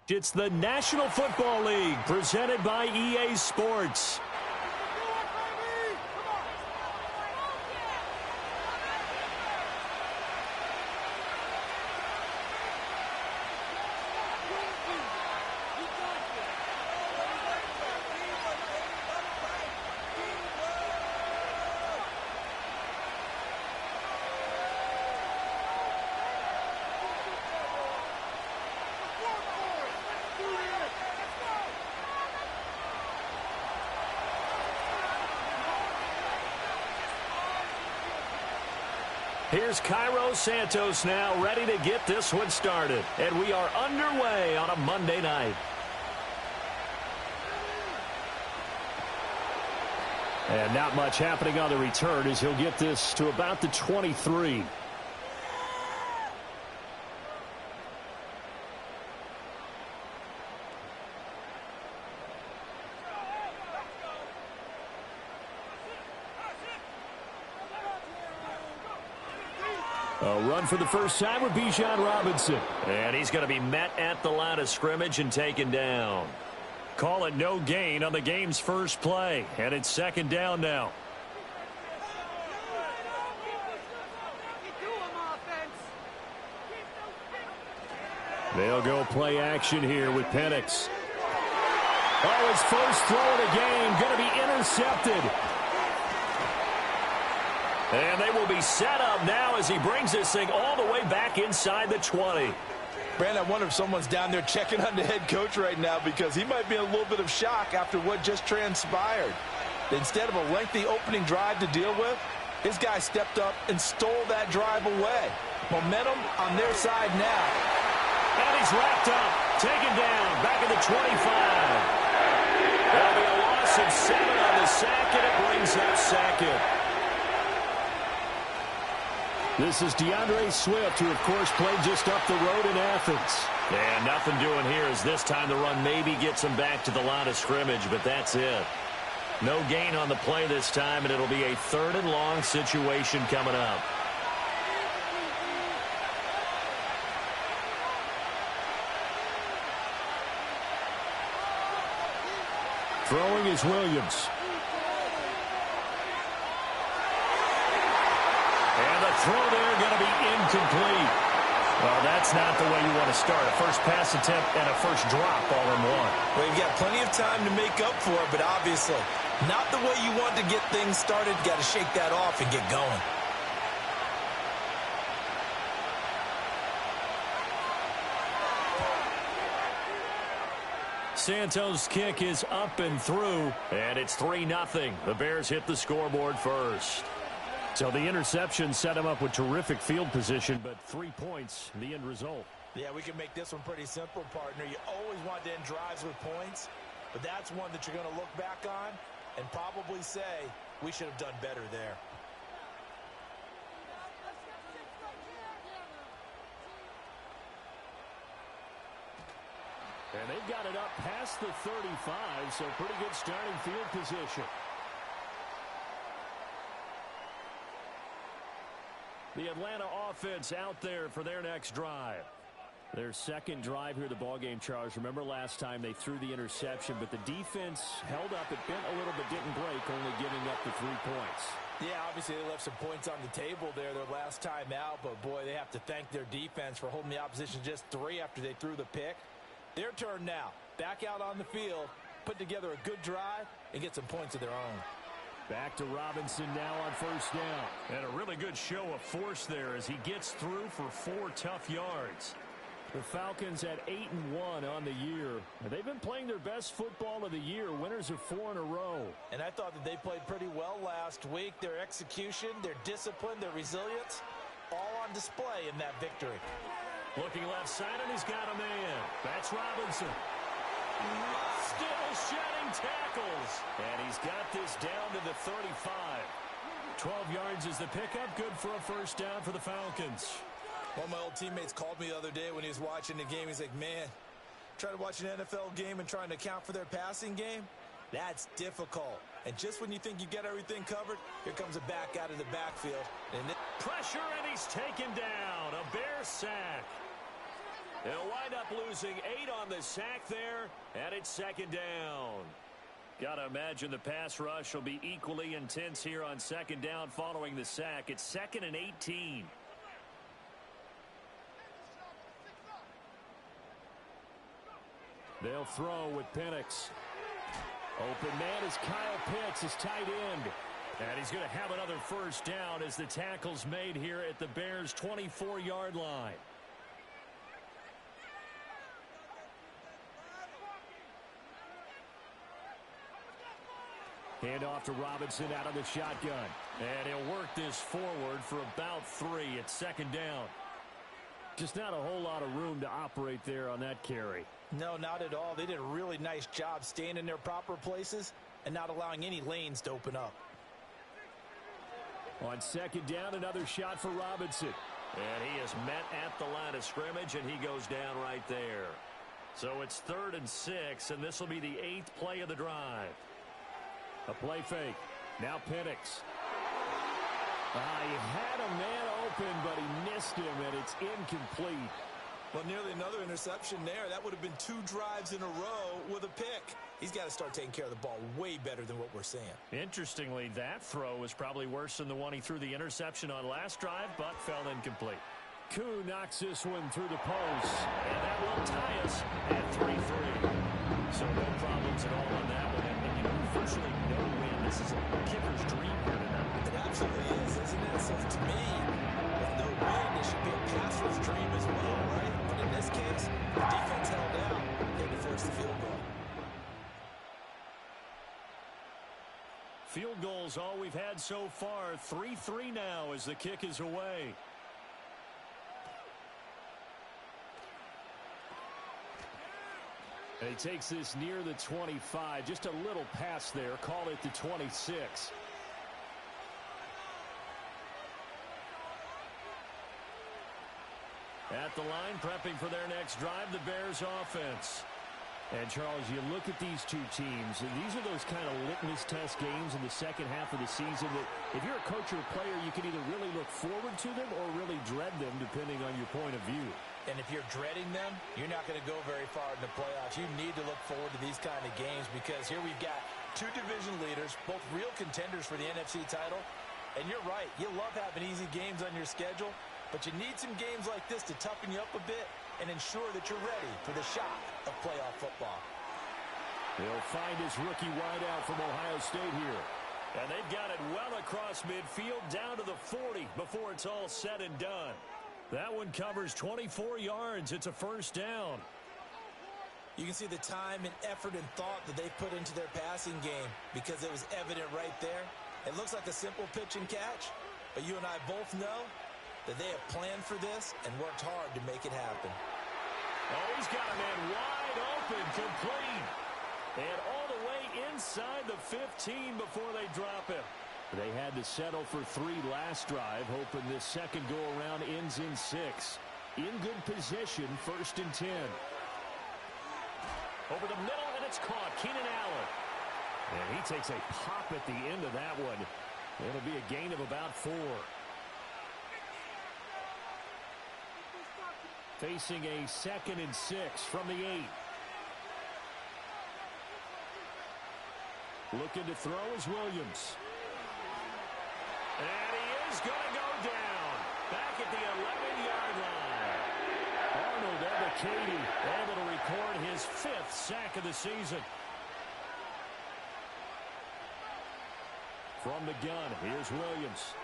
It's the National Football League presented by EA Sports. Here's Cairo Santos now ready to get this one started. And we are underway on a Monday night. And not much happening on the return as he'll get this to about the 23. A run for the first time with Bijan Robinson. And he's going to be met at the line of scrimmage and taken down. Call it no gain on the game's first play. And it's second down now. They'll go play action here with Penix. Oh, his first throw of the game going to be intercepted. And they will be set up now as he brings this thing all the way back inside the 20. Brandon, I wonder if someone's down there checking on the head coach right now because he might be in a little bit of shock after what just transpired. Instead of a lengthy opening drive to deal with, his guy stepped up and stole that drive away. Momentum on their side now. And he's wrapped up, taken down, back at the 25. There'll be a loss of 7 on the sack, and it brings up second. This is DeAndre Swift, who, of course, played just up the road in Athens. And nothing doing here as this time the run maybe gets him back to the line of scrimmage, but that's it. No gain on the play this time, and it'll be a 3rd and long situation coming up. Throwing is Williams. Throw there going to be incomplete. Well, that's not the way you want to start. A first pass attempt and a first drop all in one. Well, you've got plenty of time to make up for it, but obviously not the way you want to get things started. Got to shake that off and get going. Santos' kick is up and through, and it's 3-0. The Bears hit the scoreboard first. So the interception set him up with terrific field position, but 3 points, the end result. Yeah, we can make this one pretty simple, partner. You always want to end drives with points, but that's one that you're going to look back on and probably say, we should have done better there. And they've got it up past the 35, so pretty good starting field position. The Atlanta offense out there for their next drive. Their second drive here, the ballgame, Charles. Remember last time they threw the interception, but the defense held up. It bent a little but didn't break, only giving up the 3 points. Yeah, obviously they left some points on the table there their last time out, but boy, they have to thank their defense for holding the opposition just 3 after they threw the pick. Their turn now. Back out on the field, put together a good drive, and get some points of their own. Back to Robinson now on first down. And a really good show of force there as he gets through for 4 tough yards. The Falcons at 8-1 on the year. They've been playing their best football of the year, winners of 4 in a row. And I thought that they played pretty well last week. Their execution, their discipline, their resilience, all on display in that victory. Looking left side, and he's got a man. That's Robinson. Still shedding tackles. And he's got this down to the 35. 12 yards is the pickup. Good for a first down for the Falcons. One of my old teammates called me the other day when he was watching the game. He's like, man, trying to watch an NFL game and trying to account for their passing game, that's difficult. And just when you think you get everything covered, here comes a back out of the backfield. And pressure, and he's taken down. A Bear sack. They'll wind up losing 8 on the sack there, and it's second down. Got to imagine the pass rush will be equally intense here on second down following the sack. It's 2nd and 18. They'll throw with Penix. Open man is Kyle Pitts, his tight end. And he's going to have another first down as the tackle's made here at the Bears' 24-yard line. Hand off to Robinson out of the shotgun. And he'll work this forward for about 3 at second down. Just not a whole lot of room to operate there on that carry. No, not at all. They did a really nice job staying in their proper places and not allowing any lanes to open up. On second down, another shot for Robinson. And he is met at the line of scrimmage, and he goes down right there. So it's 3rd and 6, and this will be the 8th play of the drive. A play fake. Now Penix. He had a man open, but he missed him, and it's incomplete. Well, nearly another interception there. That would have been 2 drives in a row with a pick. He's got to start taking care of the ball way better than what we're seeing. Interestingly, that throw was probably worse than the one he threw the interception on last drive, but fell incomplete. Koo knocks this one through the post, and that will tie us at 3-3. So no problems at all on that one. And virtually no win. This is a kicker's dream here tonight. It absolutely is, isn't it? So to me, with no win, it should be a passer's dream as well, right? But in this case, the defense held out. They had to force the field goal. Field goal's all we've had so far. 3-3 now as the kick is away. And he takes this near the 25. Just a little pass there. Call it the 26. At the line, prepping for their next drive, the Bears offense. And, Charles, you look at these two teams, and these are those kind of litmus test games in the second half of the season that if you're a coach or a player, you can either really look forward to them or really dread them, depending on your point of view. And if you're dreading them, you're not going to go very far in the playoffs. You need to look forward to these kind of games because here we've got 2 division leaders, both real contenders for the NFC title. And you're right, you love having easy games on your schedule, but you need some games like this to toughen you up a bit and ensure that you're ready for the shock of playoff football. He'll find his rookie wideout from Ohio State here. And they've got it well across midfield down to the 40 before it's all said and done. That one covers 24 yards. It's a first down. You can see the time and effort and thought that they put into their passing game because it was evident right there. It looks like a simple pitch and catch, but you and I both know that they have planned for this and worked hard to make it happen. Oh, he's got a man wide open, complete. And all the way inside the 15 before they drop him. They had to settle for 3 last drive, hoping this second go-around ends in 6. In good position, 1st and 10. Over the middle, and it's caught. Keenan Allen. And he takes a pop at the end of that one. It'll be a gain of about 4. Facing a 2nd and 6 from the 8. Looking to throw is Williams. And he is going to go down. Back at the 11-yard line. Arnold Ebiketie able to record his 5th sack of the season. From the gun, here's Williams.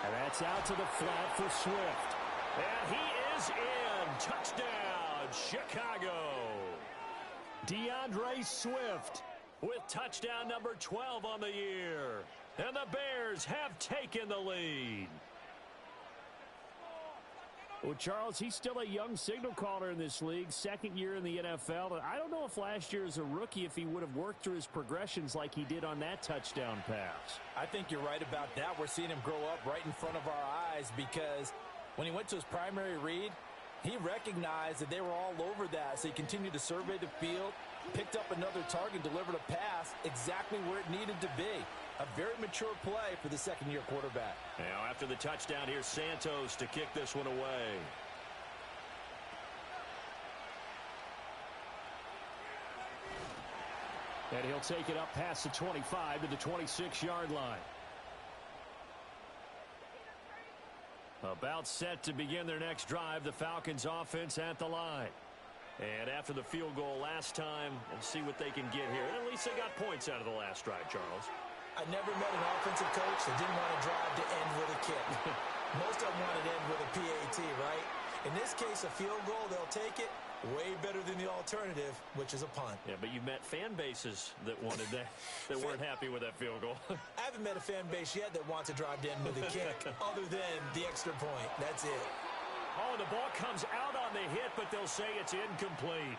And that's out to the flat for Swift. And he is in. Touchdown, Chicago. DeAndre Swift with touchdown number 12 on the year. And the Bears have taken the lead. Well, Charles, he's still a young signal caller in this league, 2nd year in the NFL. I don't know if last year as a rookie, if he would have worked through his progressions like he did on that touchdown pass. I think you're right about that. We're seeing him grow up right in front of our eyes because when he went to his primary read, he recognized that they were all over that, so he continued to survey the field, picked up another target, delivered a pass exactly where it needed to be. A very mature play for the 2nd-year quarterback. Now, after the touchdown, here's Santos to kick this one away. And he'll take it up past the 25 to the 26-yard line. About set to begin their next drive, the Falcons offense at the line. And after the field goal last time, we'll see what they can get here. And at least they got points out of the last drive, Charles. I never met an offensive coach that didn't want to drive to end with a kick. Most of them want to end with a PAT, right? In this case, a field goal, they'll take it. Way better than the alternative, which is a punt. Yeah, but you've met fan bases that wanted that, that weren't happy with that field goal. I haven't met a fan base yet that wants to drive to end with a kick, other than the extra point. That's it. Oh, the ball comes out on the hit, but they'll say it's incomplete.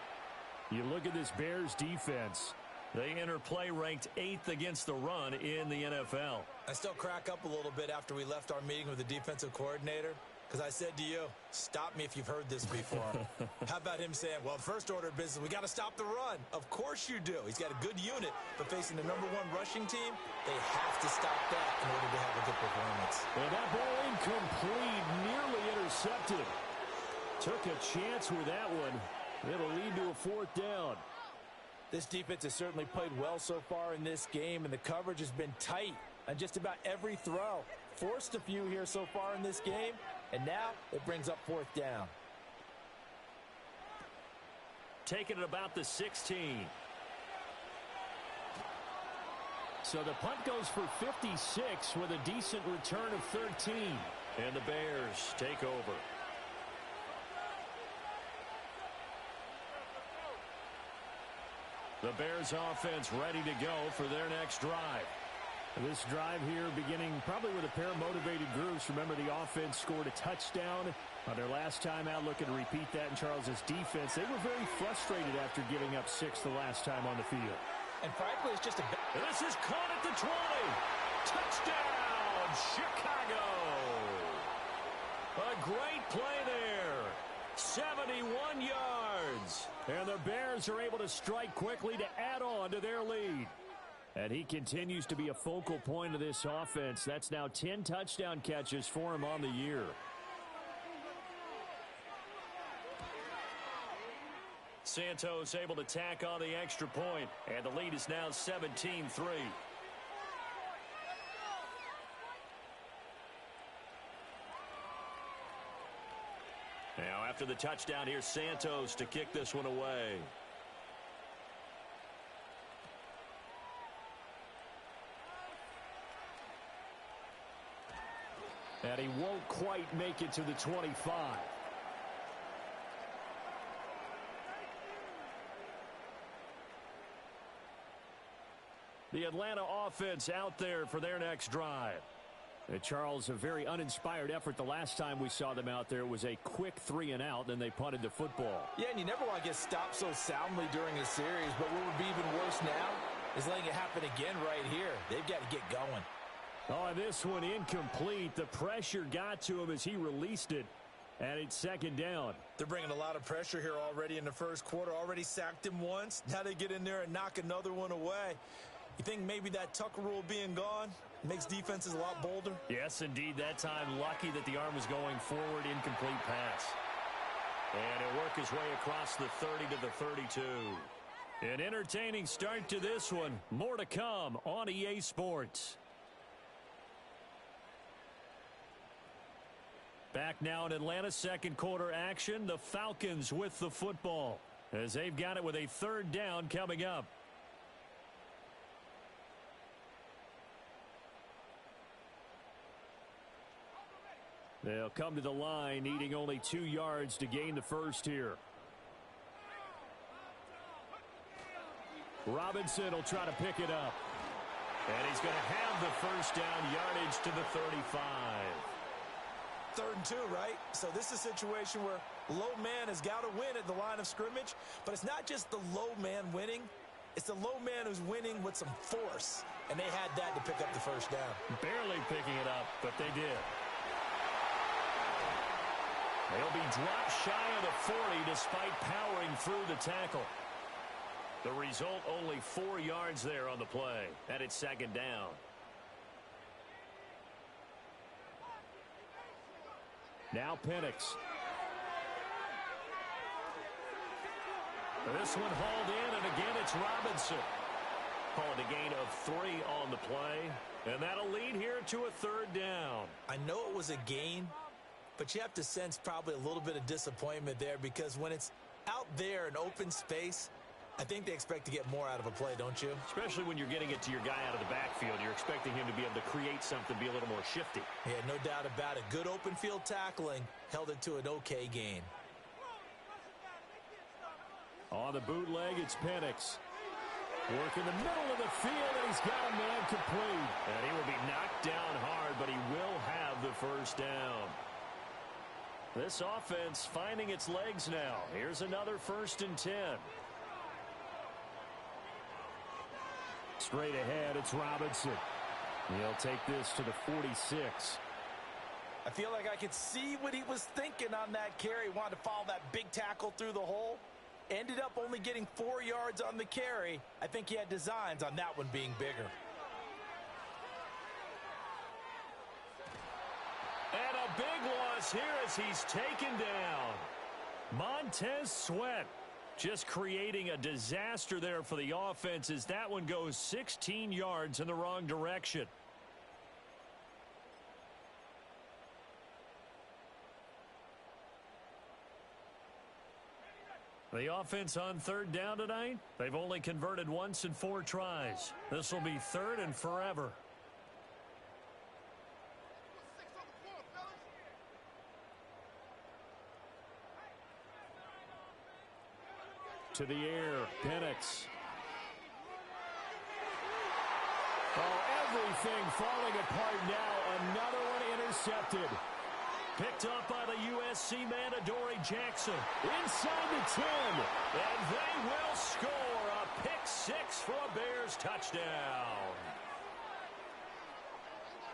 You look at this Bears defense. They enter play ranked 8th against the run in the NFL. I still crack up a little bit after we left our meeting with the defensive coordinator, because I said to you, stop me if you've heard this before. How about him saying, well, first order of business, we got to stop the run. Of course you do. He's got a good unit, but facing the #1 rushing team, they have to stop that in order to have a good performance. And that ball incomplete, nearly intercepted. Took a chance with that one. It'll lead to a 4th down. This defense has certainly played well so far in this game, and the coverage has been tight on just about every throw. Forced a few here so far in this game, and now it brings up 4th down. Taking it about the 16. So the punt goes for 56 with a decent return of 13. And the Bears take over. The Bears offense ready to go for their next drive. This drive here beginning probably with a pair of motivated groups. Remember, the offense scored a touchdown on their last time out, looking to repeat that in Charles's defense. They were very frustrated after giving up 6 the last time on the field. And frankly, it's just a... This is caught at the 20. Touchdown, Chicago! A great play there. 71 yards. And the Bears are able to strike quickly to add on to their lead. And he continues to be a focal point of this offense. That's now 10 touchdown catches for him on the year. Santos able to tack on the extra point, and the lead is now 17-3. Now after the touchdown, here's Santos to kick this one away. And he won't quite make it to the 25. The Atlanta offense out there for their next drive. And Charles, a very uninspired effort the last time we saw them out there. It was a quick 3-and-out, then they punted the football. Yeah, and you never want to get stopped so soundly during a series, but what would be even worse now is letting it happen again right here. They've got to get going. Oh, and this one incomplete. The pressure got to him as he released it, and it's 2nd down. They're bringing a lot of pressure here already in the first quarter. Already sacked him once. Now they get in there and knock another one away. You think maybe that Tucker rule being gone makes defenses a lot bolder? Yes, indeed. That time, lucky that the arm was going forward. Incomplete pass. And it'll work his way across the 30 to the 32. An entertaining start to this one. More to come on EA Sports. Back now in Atlanta, second quarter action. The Falcons with the football as they've got it with a 3rd down coming up. They'll come to the line, needing only 2 yards to gain the first here. Robinson will try to pick it up. And he's going to have the first down, yardage to the 35. 3rd and 2, right? So this is a situation where low man has got to win at the line of scrimmage, but it's not just the low man winning. It's the low man who's winning with some force, and they had that to pick up the first down. Barely picking it up, but they did. They'll be dropped shy of the 40 despite powering through the tackle. The result, only 4 yards there on the play, and it's 2nd down. Now Penix. This one hauled in, and again it's Robinson. Call it a gain of 3 on the play. And that'll lead here to a 3rd down. I know it was a gain, but you have to sense probably a little bit of disappointment there because when it's out there in open space, I think they expect to get more out of a play, don't you? Especially when you're getting it to your guy out of the backfield. You're expecting him to be able to create something, be a little more shifty. Yeah, no doubt about it. Good open field tackling held it to an okay gain. On the bootleg, it's Penix. Work in the middle of the field, and he's got a man complete. And he will be knocked down hard, but he will have the 1st down. This offense finding its legs now. Here's another 1st and 10. Straight ahead, it's Robinson. He'll take this to the 46. I feel like I could see what he was thinking on that carry. Wanted to follow that big tackle through the hole. Ended up only getting 4 yards on the carry. I think he had designs on that one being bigger. And a big loss here as he's taken down. Montez Sweat just creating a disaster there for the offense as that one goes 16 yards in the wrong direction. The offense on 3rd down tonight, they've only converted once in 4 tries. This will be 3rd and forever. To the air, Penix. Oh, everything falling apart now. Another one intercepted. Picked up by the USC man, Adoree Jackson. Inside the 10. And they will score a pick-6 for a Bears touchdown.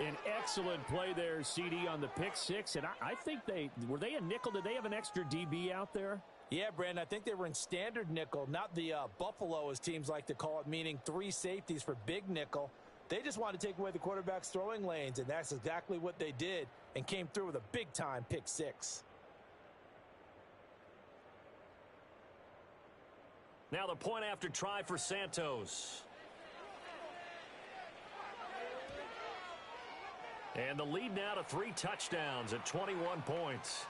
An excellent play there, CD, on the pick-6. And I think were they a nickel? Did they have an extra DB out there? Yeah, Brandon, I think they were in standard nickel, not the Buffalo, as teams like to call it, meaning 3 safeties for big nickel. They just wanted to take away the quarterback's throwing lanes, and that's exactly what they did and came through with a big-time pick-6. Now the point after try for Santos. And the lead now to 3 touchdowns at 21 points.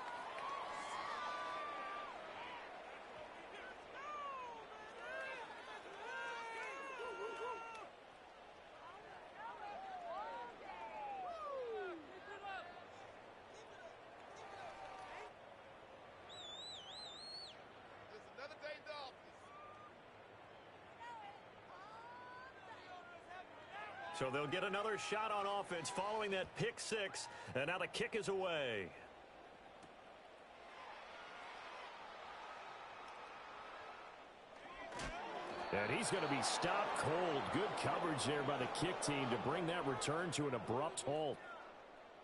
So they'll get another shot on offense following that pick-6, and now the kick is away. And he's going to be stopped cold. Good coverage there by the kick team to bring that return to an abrupt halt.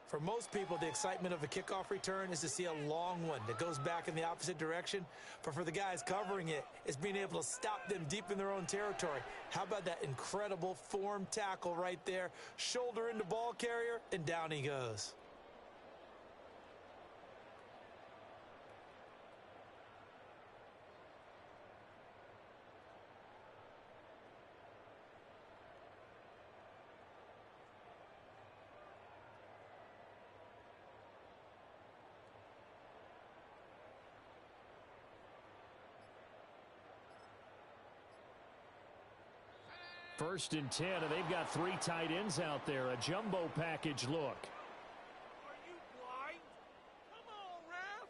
For most people, the excitement of a kickoff return is to see a long one that goes back in the opposite direction. But for the guys covering it, it's being able to stop them deep in their own territory. How about that incredible form tackle right there? Shoulder into ball carrier, and down he goes. First and 10, and they've got 3 tight ends out there. A jumbo package look. Are you blind? Come on, ref.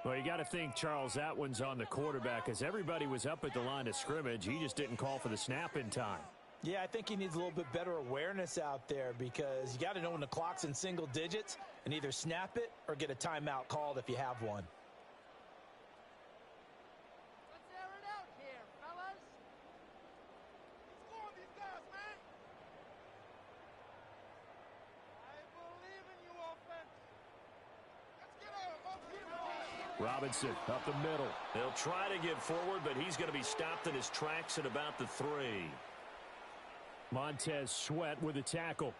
Well, you got to think, Charles, that one's on the quarterback as everybody was up at the line of scrimmage. He just didn't call for the snap in time. Yeah, I think he needs a little bit better awareness out there because you got to know when the clock's in single digits and either snap it or get a timeout called if you have one. Robinson up the middle. They'll try to get forward, but he's going to be stopped in his tracks at about the 3. Montez Sweat with a tackle.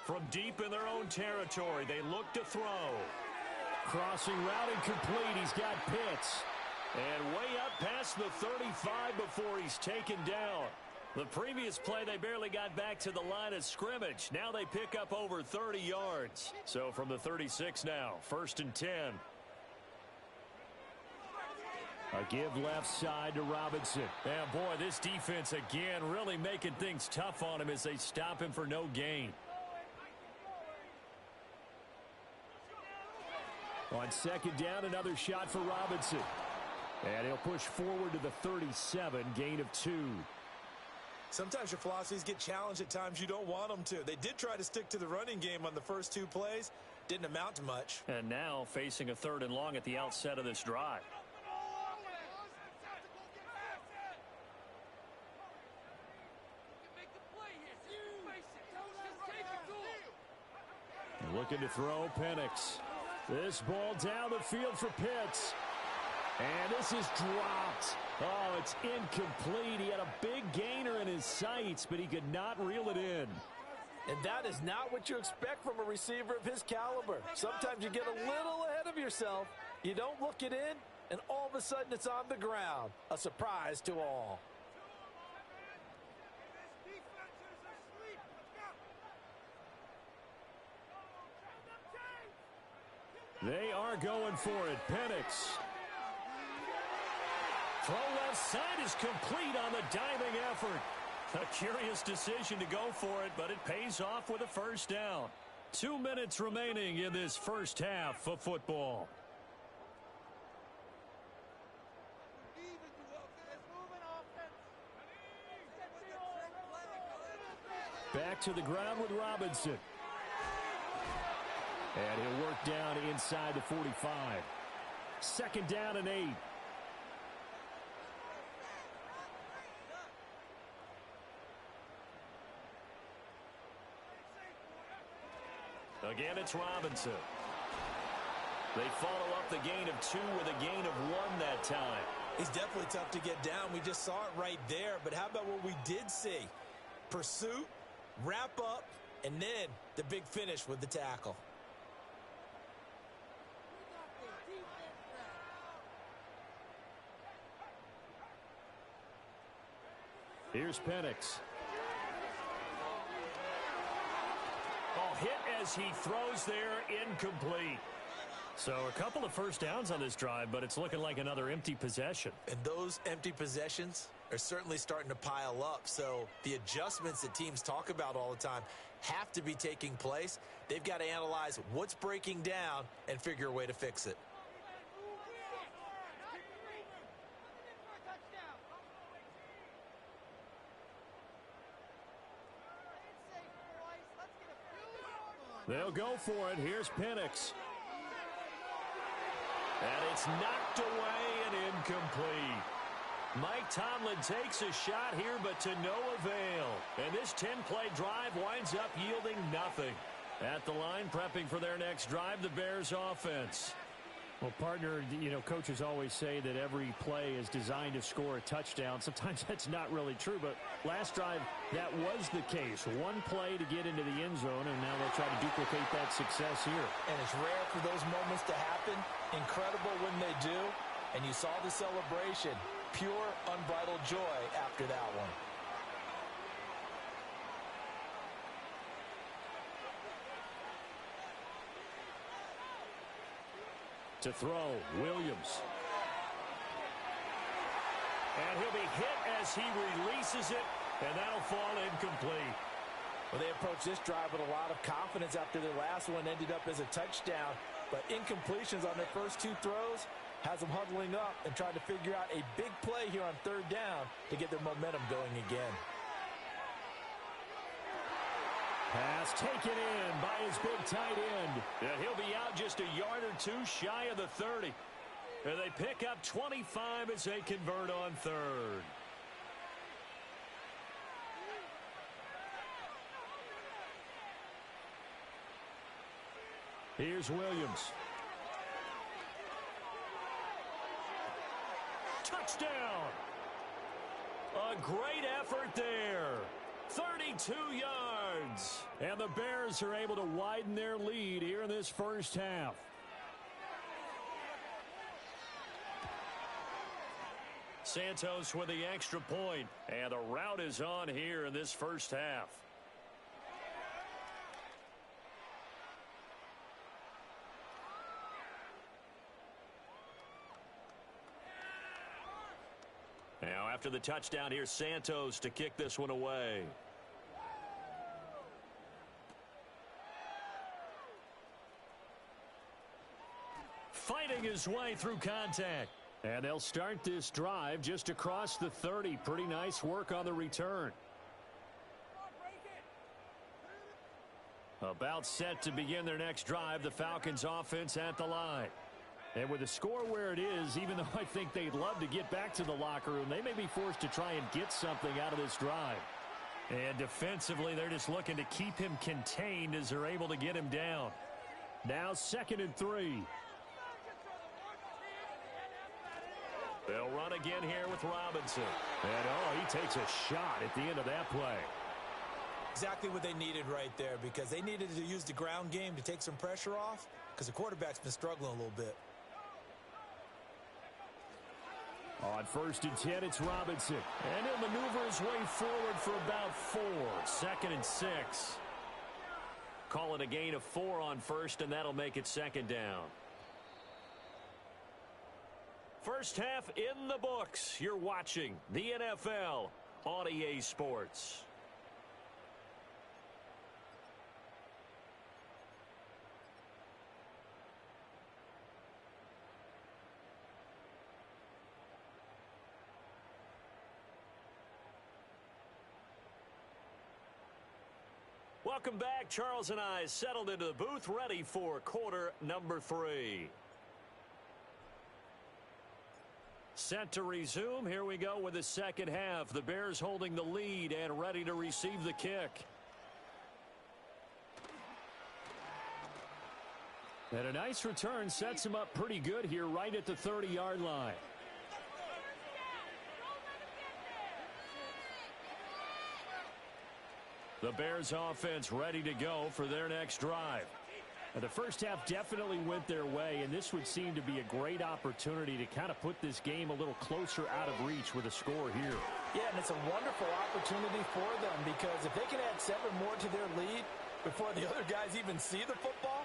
From deep in their own territory, they look to throw. Crossing route incomplete. He's got Pitts. And way up past the 35 before he's taken down. The previous play, they barely got back to the line of scrimmage. Now they pick up over 30 yards. So from the 36 now, 1st and 10. A give left side to Robinson. And boy, this defense again really making things tough on him as they stop him for no gain. On 2nd down, another shot for Robinson. And he'll push forward to the 37, gain of 2. Sometimes your philosophies get challenged at times you don't want them to. They did try to stick to the running game on the first 2 plays. Didn't amount to much. And now facing a 3rd and long at the outset of this drive. Looking to throw, Penix. This ball down the field for Pitts. And this is dropped. Oh, it's incomplete. He had a big gainer in his sights, but he could not reel it in. And that is not what you expect from a receiver of his caliber. Sometimes you get a little ahead of yourself. You don't look it in, and all of a sudden it's on the ground. A surprise to all. They are going for it. Penix. Throw left side is complete on the diving effort. A curious decision to go for it, but it pays off with a 1st down. 2 minutes remaining in this first half of football. Back to the ground with Robinson. And he'll work down inside the 45. 2nd down and 8. Again, it's Robinson. They follow up the gain of 2 with a gain of 1 that time. He's definitely tough to get down. We just saw it right there. But how about what we did see? Pursuit, wrap up, and then the big finish with the tackle. Here's Penix. Oh, hit as he throws there, incomplete. So a couple of 1st downs on this drive, but it's looking like another empty possession. And those empty possessions are certainly starting to pile up. So the adjustments that teams talk about all the time have to be taking place. They've got to analyze what's breaking down and figure a way to fix it. They'll go for it. Here's Penix. And it's knocked away and incomplete. Mike Tomlin takes a shot here, but to no avail. And this 10-play drive winds up yielding nothing. At the line, prepping for their next drive, the Bears offense. Well, partner, you know, coaches always say that every play is designed to score a touchdown. Sometimes that's not really true, but last drive, that was the case. 1 play to get into the end zone, and now they'll try to duplicate that success here. And it's rare for those moments to happen. Incredible when they do. And you saw the celebration. Pure, unbridled joy after that one. To throw, Williams. And he'll be hit as he releases it, and that'll fall incomplete. Well, they approached this drive with a lot of confidence after their last one ended up as a touchdown. But incompletions on their first 2 throws has them huddling up and trying to figure out a big play here on 3rd down to get their momentum going again. Pass taken in by his big tight end. And he'll be out just a yard or 2 shy of the 30. And they pick up 25 as they convert on 3rd. Here's Williams. Touchdown! A great effort there. 32 yards. And the Bears are able to widen their lead here in this first half. Santos with the extra point. And the rout is on here in this first half. Now after the touchdown, here's Santos to kick this one away. Fighting his way through contact. And they'll start this drive just across the 30. Pretty nice work on the return. About set to begin their next drive, the Falcons offense at the line. And with the score where it is, even though I think they'd love to get back to the locker room, they may be forced to try and get something out of this drive. And defensively, they're just looking to keep him contained as they're able to get him down. Now 2nd and 3. They'll run again here with Robinson. And, he takes a shot at the end of that play. Exactly what they needed right there, because they needed to use the ground game to take some pressure off, because the quarterback's been struggling a little bit. On 1st and 10, it's Robinson. And he'll maneuver his way forward for about 4. 2nd and 6. Call it a gain of 4 on 1st, and that'll make it 2nd down. First half in the books. You're watching the NFL on EA Sports. Welcome back. Charles and I settled into the booth, ready for quarter number 3. Set to resume. Here we go with the second half. The Bears holding the lead and ready to receive the kick. And a nice return sets him up pretty good here right at the 30-yard line. The Bears offense ready to go for their next drive. And the first half definitely went their way, and this would seem to be a great opportunity to kind of put this game a little closer out of reach with a score here. Yeah, and it's a wonderful opportunity for them, because if they can add 7 more to their lead before the other guys even see the football,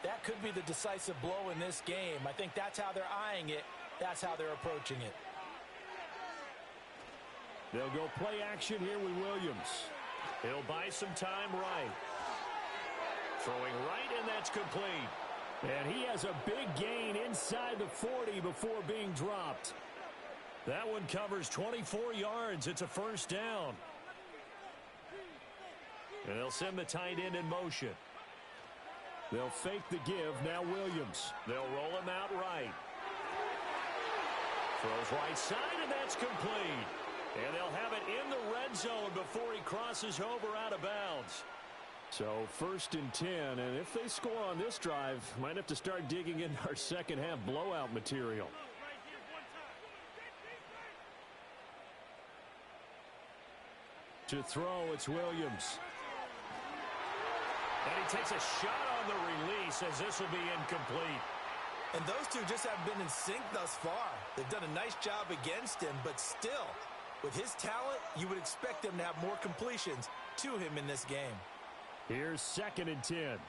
that could be the decisive blow in this game. I think that's how they're eyeing it. That's how they're approaching it. They'll go play action here with Williams. He'll buy some time right. Throwing right, and that's complete. And he has a big gain inside the 40 before being dropped. That one covers 24 yards. It's a first down. And they'll send the tight end in motion. They'll fake the give. Now Williams. They'll roll him out right. Throws right side, and that's complete. And they'll have it in the red zone before he crosses over out of bounds. So 1st and 10, and if they score on this drive, might have to start digging in our second half blowout material. To throw, it's Williams. And he takes a shot on the release as this will be incomplete. And those two just haven't been in sync thus far. They've done a nice job against him, but still, with his talent, you would expect them to have more completions to him in this game. Here's 2nd and 10.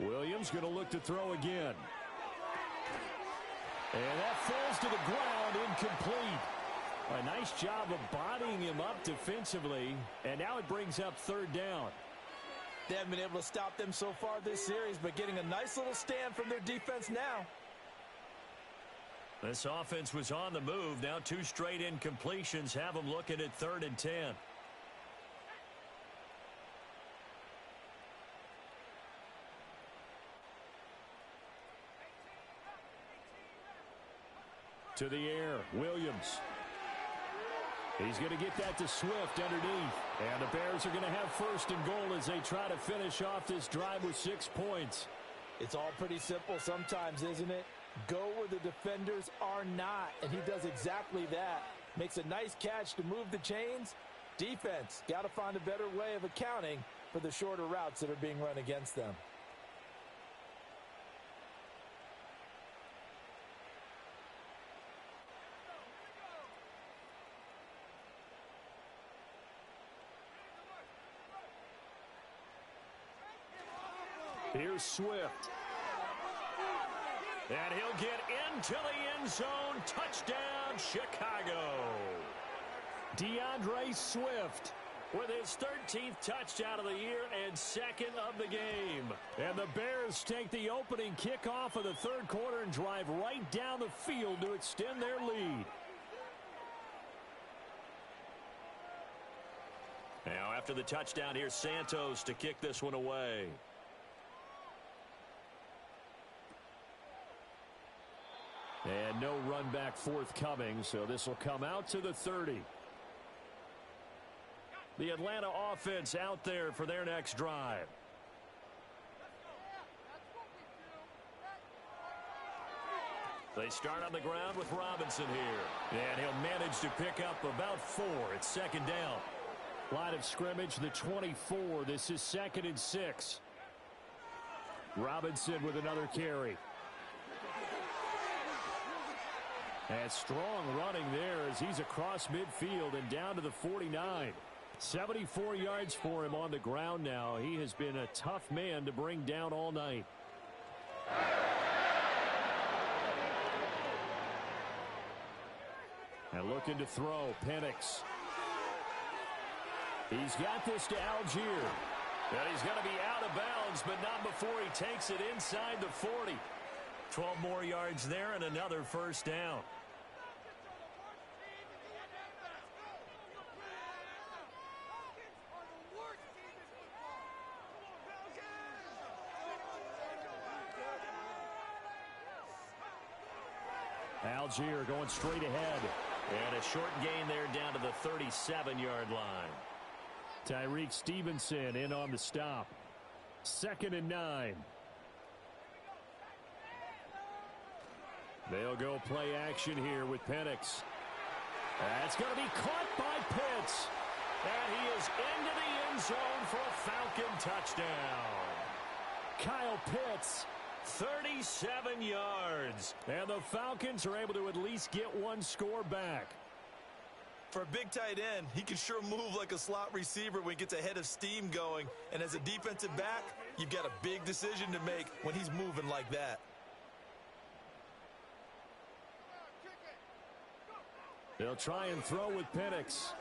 Williams going to look to throw again. And that falls to the ground, incomplete. A nice job of bodying him up defensively, and now it brings up 3rd down. They haven't been able to stop them so far this series, but getting a nice little stand from their defense now. This offense was on the move. Now 2 straight incompletions have them looking at 3rd and 10. To the air, Williams. He's going to get that to Swift underneath. And the Bears are going to have 1st and goal as they try to finish off this drive with 6 points. It's all pretty simple sometimes, isn't it? Go where the defenders are not, and he does exactly that. Makes a nice catch to move the chains. Defense, got to find a better way of accounting for the shorter routes that are being run against them. Here's Swift. And he'll get into the end zone. Touchdown, Chicago. DeAndre Swift with his 13th touchdown of the year and second of the game. And the Bears take the opening kickoff of the third quarter and drive right down the field to extend their lead. Now after the touchdown, here's Santos to kick this one away. And no run back forthcoming, so this will come out to the 30. The Atlanta offense out there for their next drive. They start on the ground with Robinson here. And he'll manage to pick up about 4. It's second down. Line of scrimmage, the 24. This is 2nd and 6. Robinson with another carry. And strong running there as he's across midfield and down to the 49. 74 yards for him on the ground now. He has been a tough man to bring down all night. And looking to throw, Penix. He's got this to Algier. And he's going to be out of bounds, but not before he takes it inside the 40. 12 more yards there and another first down. Algier going straight ahead. And a short gain there down to the 37-yard line. Tyreek Stevenson in on the stop. 2nd and 9. They'll go play action here with Penix. That's going to be caught by Pitts. And he is into the end zone for a Falcon touchdown. Kyle Pitts, 37 yards. And the Falcons are able to at least get one score back. For a big tight end, he can sure move like a slot receiver when he gets a head of steam going. And as a defensive back, you've got a big decision to make when he's moving like that. They'll try and throw with Penix.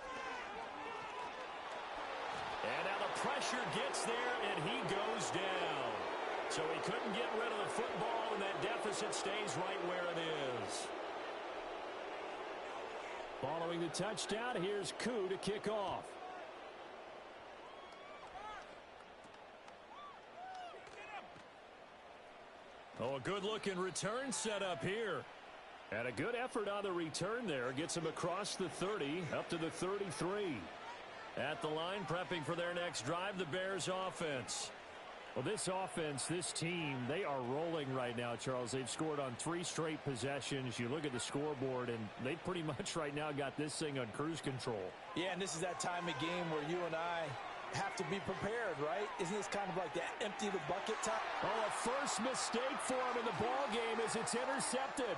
And now the pressure gets there, and he goes down. So he couldn't get rid of the football, and that deficit stays right where it is. Following the touchdown, here's Koo to kick off. Oh, a good-looking return set up here. And a good effort on the return there. Gets him across the 30, up to the 33. At the line, prepping for their next drive, the Bears offense. Well, this offense, this team, they are rolling right now, Charles. They've scored on 3 straight possessions. You look at the scoreboard, and they pretty much right now got this thing on cruise control. Yeah, and this is that time of game where you and I have to be prepared, right? Isn't this kind of like that empty the bucket time? Oh, a first mistake for him in the ball game as it's intercepted.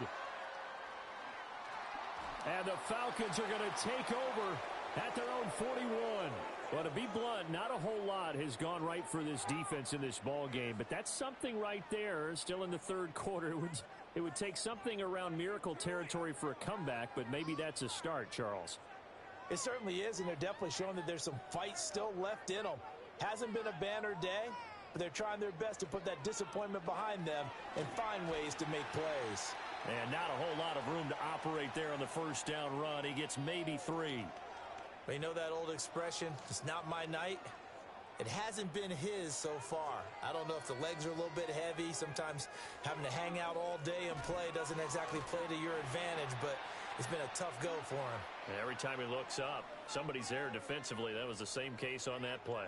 And the Falcons are going to take over at their own 41. Well, to be blunt, not a whole lot has gone right for this defense in this ball game, but that's something right there. Still in the third quarter. It would take something around miracle territory for a comeback, but maybe that's a start, Charles. It certainly is, and they're definitely showing that there's some fight still left in them. Hasn't been a banner day, but they're trying their best to put that disappointment behind them and find ways to make plays. And not a whole lot of room to operate there on the first down run. He gets maybe 3. But you know that old expression, it's not my night? It hasn't been his so far. I don't know if the legs are a little bit heavy. Sometimes having to hang out all day and play doesn't exactly play to your advantage, but it's been a tough go for him. And every time he looks up, somebody's there defensively. That was the same case on that play.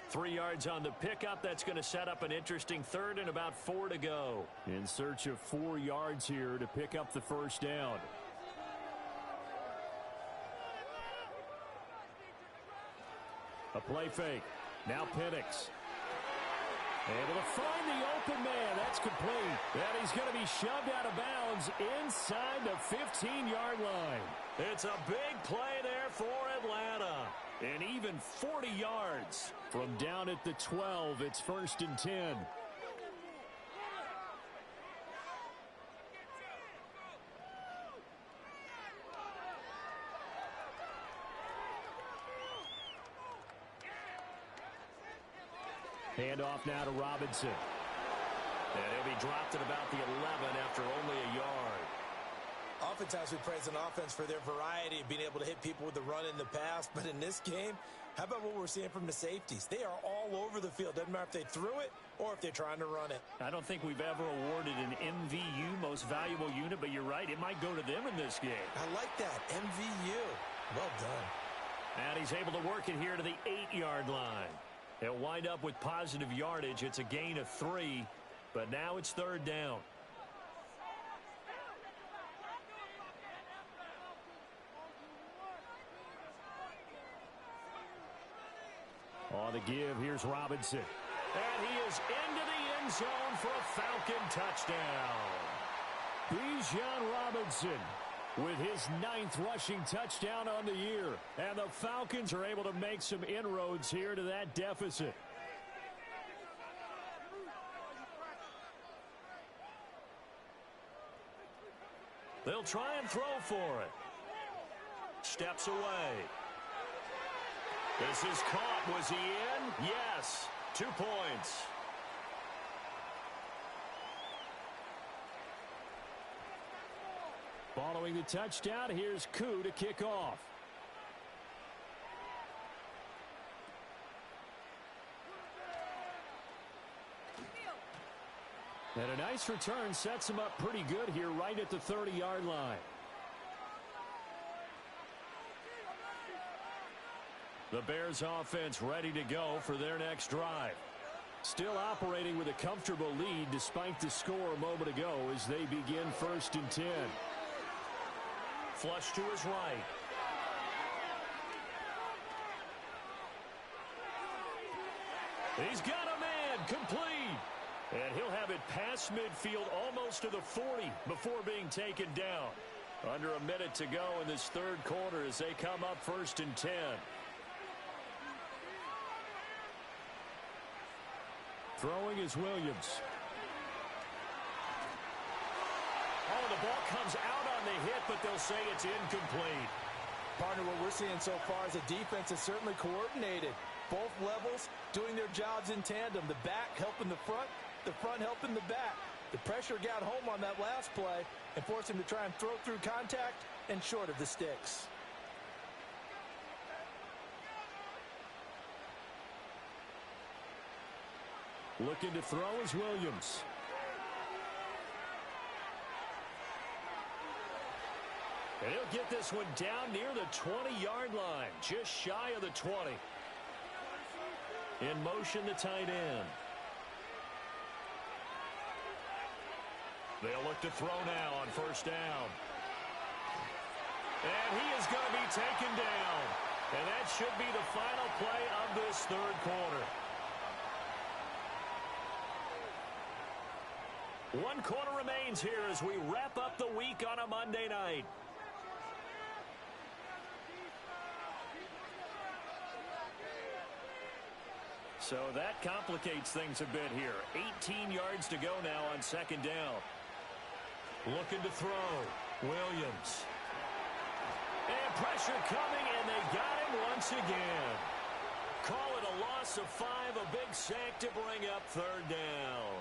3 yards on the pickup. That's going to set up an interesting third and about 4 to go. In search of 4 yards here to pick up the first down. A play fake. Now Penix. Able to find the open man. That's complete. And he's going to be shoved out of bounds inside the 15-yard line. It's a big play there for Atlanta. And even 40 yards from down at the 12. It's 1st and 10. Handoff now to Robinson. And he'll be dropped at about the 11 after only a yard. Oftentimes we praise an offense for their variety of being able to hit people with the run in the pass. But in this game, how about what we're seeing from the safeties? They are all over the field. Doesn't matter if they threw it or if they're trying to run it. I don't think we've ever awarded an MVU, most valuable unit, but you're right. It might go to them in this game. I like that. MVU. Well done. And he's able to work it here to the 8-yard line. They'll wind up with positive yardage. It's a gain of 3, but now it's 3rd down. On the give, here's Robinson. And he is into the end zone for a Falcon touchdown. Bijan Robinson with his 9th rushing touchdown on the year. And the Falcons are able to make some inroads here to that deficit. They'll try and throw for it. Steps away. This is caught. Was he in? Yes. 2 points. Following the touchdown, here's Koo to kick off. And a nice return sets him up pretty good here right at the 30-yard line. The Bears offense ready to go for their next drive. Still operating with a comfortable lead despite the score a moment ago as they begin 1st and 10. Flush to his right. He's got a man, complete. And he'll have it past midfield almost to the 40 before being taken down. Under a minute to go in this 3rd quarter as they come up 1st and 10. Throwing is Williams. Oh, the ball comes out on the hit, but they'll say it's incomplete. Partner, what we're seeing so far is the defense is certainly coordinated. Both levels doing their jobs in tandem. The back helping the front helping the back. The pressure got home on that last play and forced him to try and throw through contact and short of the sticks. Looking to throw is Williams. And he'll get this one down near the 20-yard line, just shy of the 20. In motion, the tight end. They'll look to throw now on 1st down. And he is going to be taken down. And that should be the final play of this 3rd quarter. 1 quarter remains here as we wrap up the week on a Monday night. So that complicates things a bit here. 18 yards to go now on 2nd down. Looking to throw. Williams. And pressure coming, and they got him once again. Call it a loss of 5, a big sack to bring up 3rd down.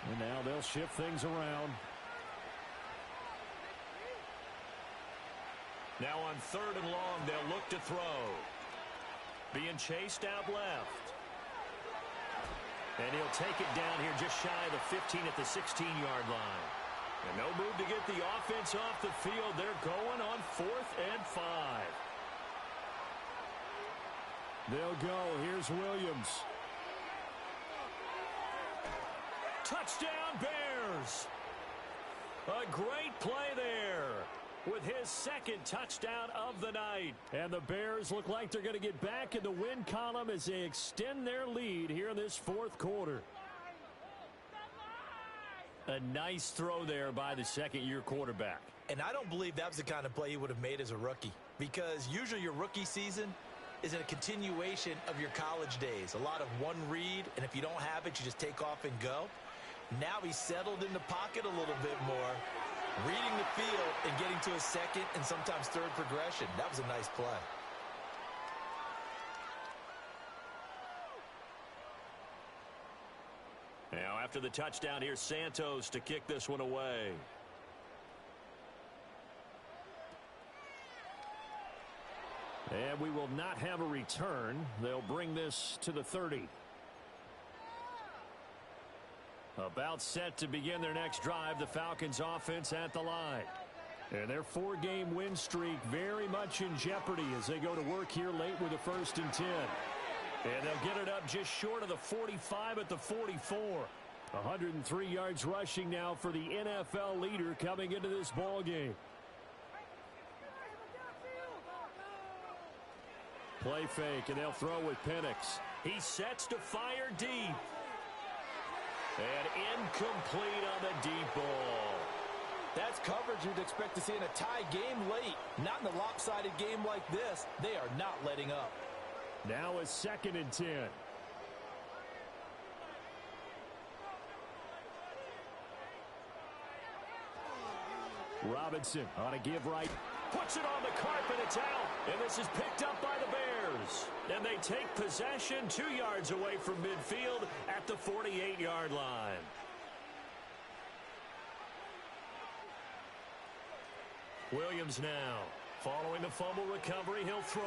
And now they'll shift things around. Now on 3rd and long, they'll look to throw. Being chased out left. And he'll take it down here just shy of the 15 at the 16-yard line. And no move to get the offense off the field. They're going on 4th and 5. They'll go. Here's Williams. Touchdown, Bears! A great play there with his second touchdown of the night. And the Bears look like they're going to get back in the win column as they extend their lead here in this fourth quarter. A nice throw there by the second-year quarterback. And I don't believe that was the kind of play he would have made as a rookie, because usually your rookie season is a continuation of your college days. A lot of one read, and if you don't have it, you just take off and go. Now he's settled in the pocket a little bit more, reading the field and getting to a second and sometimes third progression. That was a nice play. Now after the touchdown, here's Santos to kick this one away. And we will not have a return. They'll bring this to the 30. About set to begin their next drive, the Falcons offense at the line. And their 4-game win streak very much in jeopardy as they go to work here late with a 1st and 10. And they'll get it up just short of the 45 at the 44. 103 yards rushing now for the NFL leader coming into this ball game. Play fake, and they'll throw with Penix. He sets to fire deep. And incomplete on the deep ball. That's coverage you'd expect to see in a tie game late. Not in a lopsided game like this. They are not letting up. Now a 2nd and 10. Robinson on a give right. Puts it on the carpet. It's out. And this is picked up by the Bears. And they take possession 2 yards away from midfield at the 48-yard line. Williams now. Following the fumble recovery, he'll throw.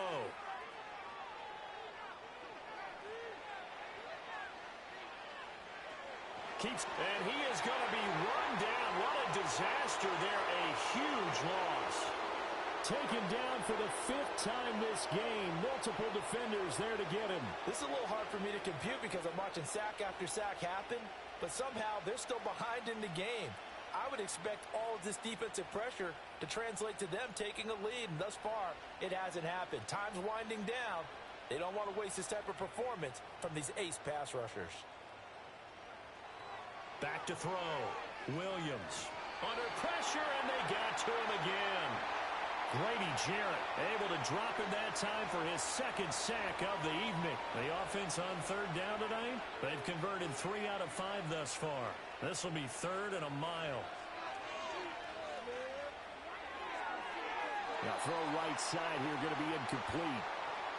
And he is going to be run down. What a disaster there. A huge loss. Taken down for the 5th time this game. Multiple defenders there to get him. This is a little hard for me to compute because I'm watching sack after sack happen, but somehow they're still behind in the game. I would expect all of this defensive pressure to translate to them taking a lead, and thus far, it hasn't happened. Time's winding down. They don't want to waste this type of performance from these ace pass rushers. Back to throw. Williams under pressure, and they got to him again. Grady Jarrett able to drop it that time for his 2nd sack of the evening. The offense on 3rd down tonight, they've converted 3 out of 5 thus far. This will be 3rd and a mile. Now throw right side here, going to be incomplete.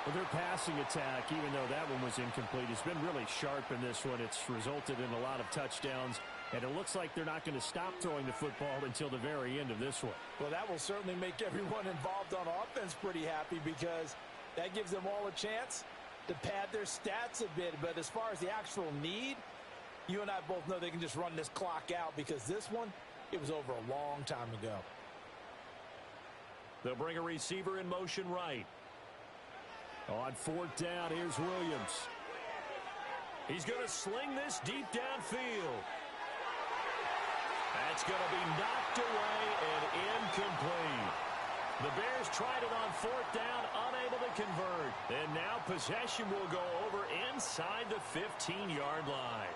But their passing attack, even though that one was incomplete, has been really sharp in this one. It's resulted in a lot of touchdowns, and it looks like they're not going to stop throwing the football until the very end of this one. Well, that will certainly make everyone involved on offense pretty happy because that gives them all a chance to pad their stats a bit. But as far as the actual need, you and I both know they can just run this clock out because this one, it was over a long time ago. They'll bring a receiver in motion right. On 4th down, here's Williams. He's going to sling this deep downfield. That's going to be knocked away and incomplete. The Bears tried it on 4th down, unable to convert. And now possession will go over inside the 15-yard line.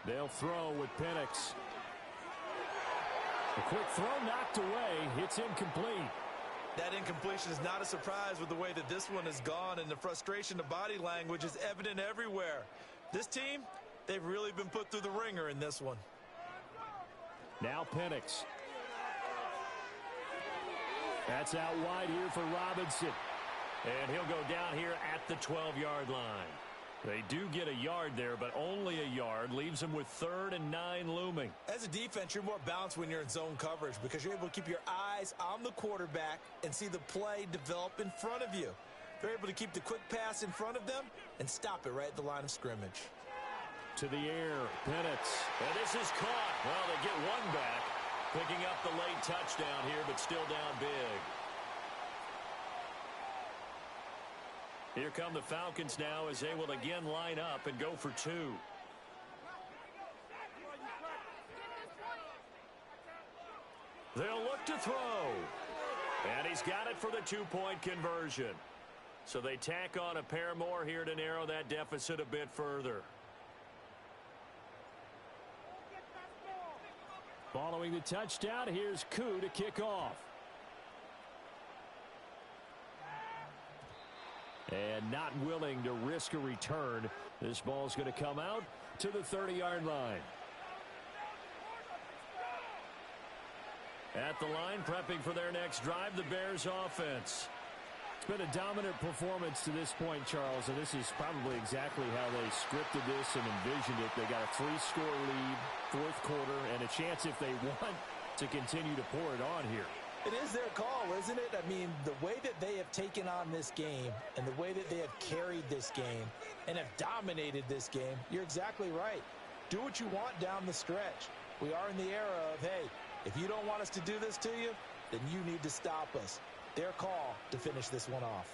They'll throw with Penix. A quick throw knocked away. It's incomplete. That incompletion is not a surprise with the way that this one has gone, and the frustration of body language is evident everywhere. This team, they've really been put through the ringer in this one. Now Penix. That's out wide here for Robinson. And he'll go down here at the 12-yard line. They do get a yard there, but only a yard. Leaves them with 3rd and 9 looming. As a defense, you're more balanced when you're in zone coverage because you're able to keep your eyes on the quarterback and see the play develop in front of you. They're able to keep the quick pass in front of them and stop it right at the line of scrimmage. To the air, Penix. And this is caught. Well, they get one back. Picking up the late touchdown here, but still down big. Here come the Falcons now as they will again line up and go for two. They'll look to throw. And he's got it for the two-point conversion. So they tack on a pair more here to narrow that deficit a bit further. Following the touchdown, here's Koo to kick off. And not willing to risk a return. This ball's going to come out to the 30-yard line. At the line, prepping for their next drive, the Bears offense. It's been a dominant performance to this point, Charles, and this is probably exactly how they scripted this and envisioned it. They got a 3-score lead, fourth quarter, and a chance if they want to continue to pour it on here. It is their call, isn't it? I mean, the way that they have taken on this game and the way that they have carried this game and have dominated this game, you're exactly right. Do what you want down the stretch. We are in the era of, hey, if you don't want us to do this to you, then you need to stop us. Their call to finish this one off.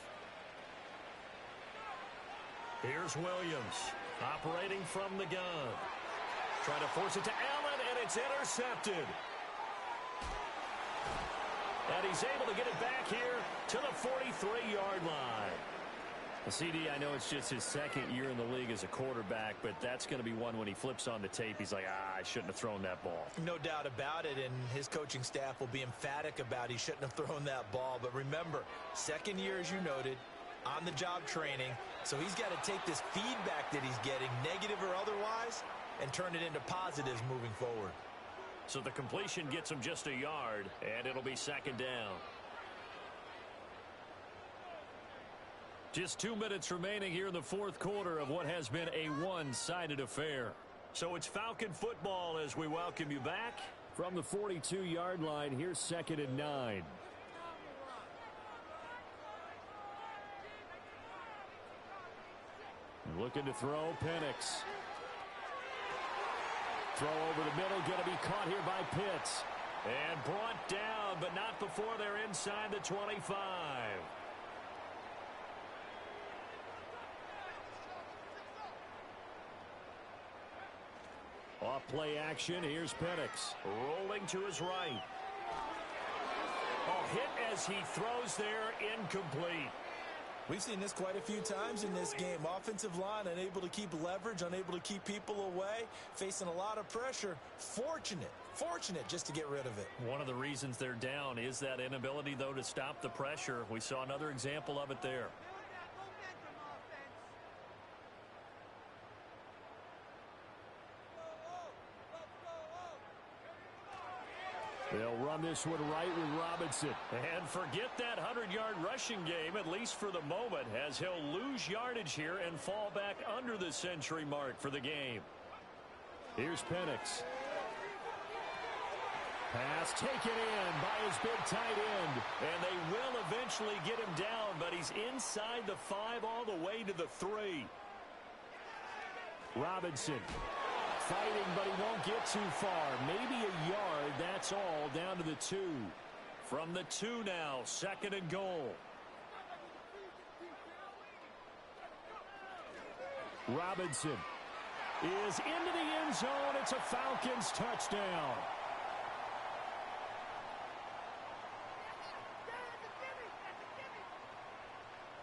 Here's Williams operating from the gun. Trying to force it to Allen, and it's intercepted. And he's able to get it back here to the 43-yard line. CD, I know it's just his second year in the league as a quarterback, but that's going to be one when he flips on the tape. He's like, I shouldn't have thrown that ball. No doubt about it, and his coaching staff will be emphatic about he shouldn't have thrown that ball. But remember, second year, as you noted, on-the-job training, so he's got to take this feedback that he's getting, negative or otherwise, and turn it into positives moving forward. So the completion gets him just a yard, and it'll be second down. Just 2 minutes remaining here in the fourth quarter of what has been a one-sided affair. So it's Falcon football as we welcome you back. From the 42-yard line, here's 2nd and 9. Looking to throw, Penix. Throw over the middle, going to be caught here by Pitts. And brought down, but not before they're inside the 25. Off play action, here's Penix. Rolling to his right. Oh, hit as he throws there, incomplete. We've seen this quite a few times in this game. Offensive line unable to keep leverage, unable to keep people away, facing a lot of pressure. Fortunate just to get rid of it. One of the reasons they're down is that inability, though, to stop the pressure. We saw another example of it there. They'll run this one right with Robinson. And forget that 100-yard rushing game, at least for the moment, as he'll lose yardage here and fall back under the century mark for the game. Here's Penix. Pass taken in by his big tight end. And they will eventually get him down, but he's inside the 5 all the way to the 3. Robinson. Fighting, but he won't get too far. Maybe a yard, that's all, down to the 2. From the 2 now, 2nd and goal. Robinson is into the end zone. It's a Falcons touchdown.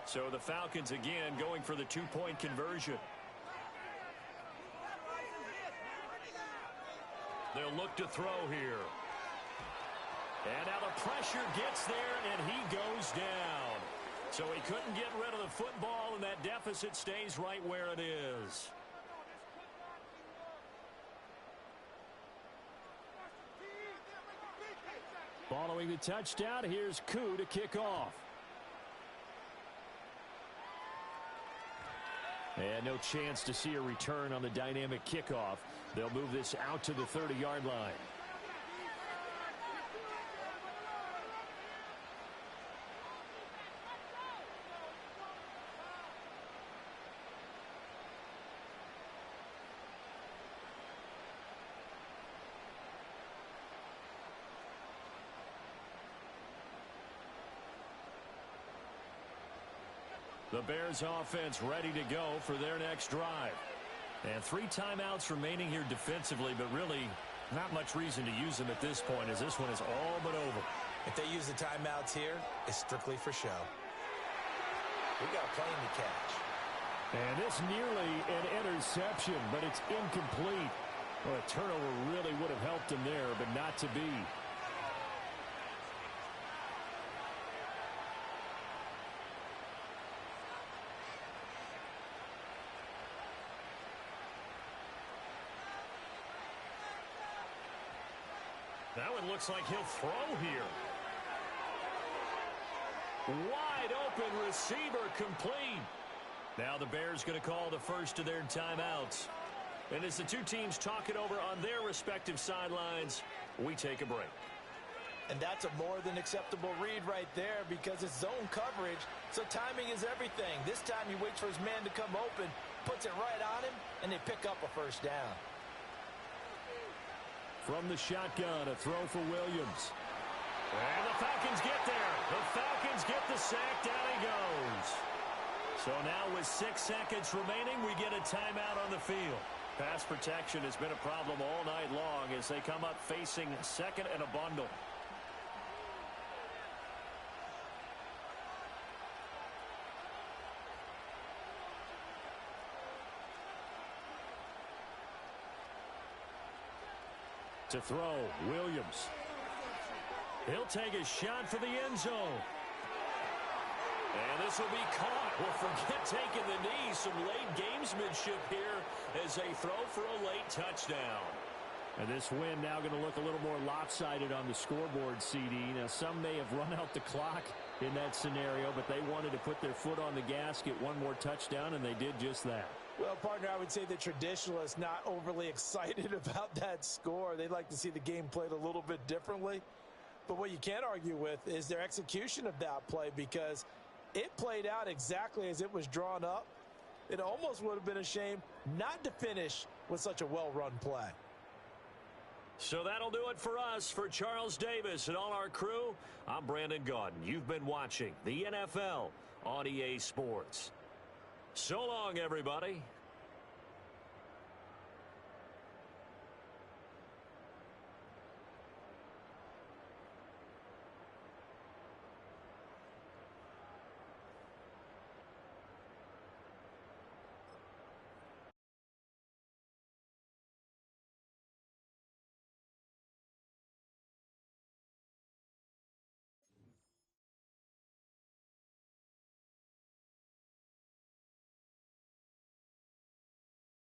So the Falcons again going for the 2-point conversion. They'll look to throw here. And now the pressure gets there, and he goes down. So he couldn't get rid of the football, and that deficit stays right where it is. Following the touchdown, here's Koo to kick off. And no chance to see a return on the dynamic kickoff. They'll move this out to the 30-yard line. The Bears offense ready to go for their next drive. And 3 timeouts remaining here defensively, but really not much reason to use them at this point as this one is all but over. If they use the timeouts here, it's strictly for show. We got a plane to catch. And it's nearly an interception, but it's incomplete. Well, a turnover really would have helped him there, but not to be. That one looks like he'll throw here. Wide open receiver complete. Now the Bears going to call the first of their timeouts. And as the two teams talk it over on their respective sidelines, we take a break. And that's a more than acceptable read right there because it's zone coverage, so timing is everything. This time he waits for his man to come open, puts it right on him, and they pick up a first down. From the shotgun, a throw for Williams. And the Falcons get there. The Falcons get the sack. Down he goes. So now with 6 seconds remaining, we get a timeout on the field. Pass protection has been a problem all night long as they come up facing second and a bundle. To throw, Williams. He'll take a shot for the end zone. And this will be caught. Well, forget taking the knee. Some late gamesmanship here as they throw for a late touchdown. And this win now going to look a little more lopsided on the scoreboard, CD. Now, some may have run out the clock in that scenario, but they wanted to put their foot on the gas, get one more touchdown, and they did just that. Well, partner, I would say the traditionalists not overly excited about that score. They'd like to see the game played a little bit differently. But what you can't argue with is their execution of that play because it played out exactly as it was drawn up. It almost would have been a shame not to finish with such a well-run play. So that'll do it for us. For Charles Davis and all our crew, I'm Brandon Gaudin. You've been watching the NFL on EA Sports. So long, everybody.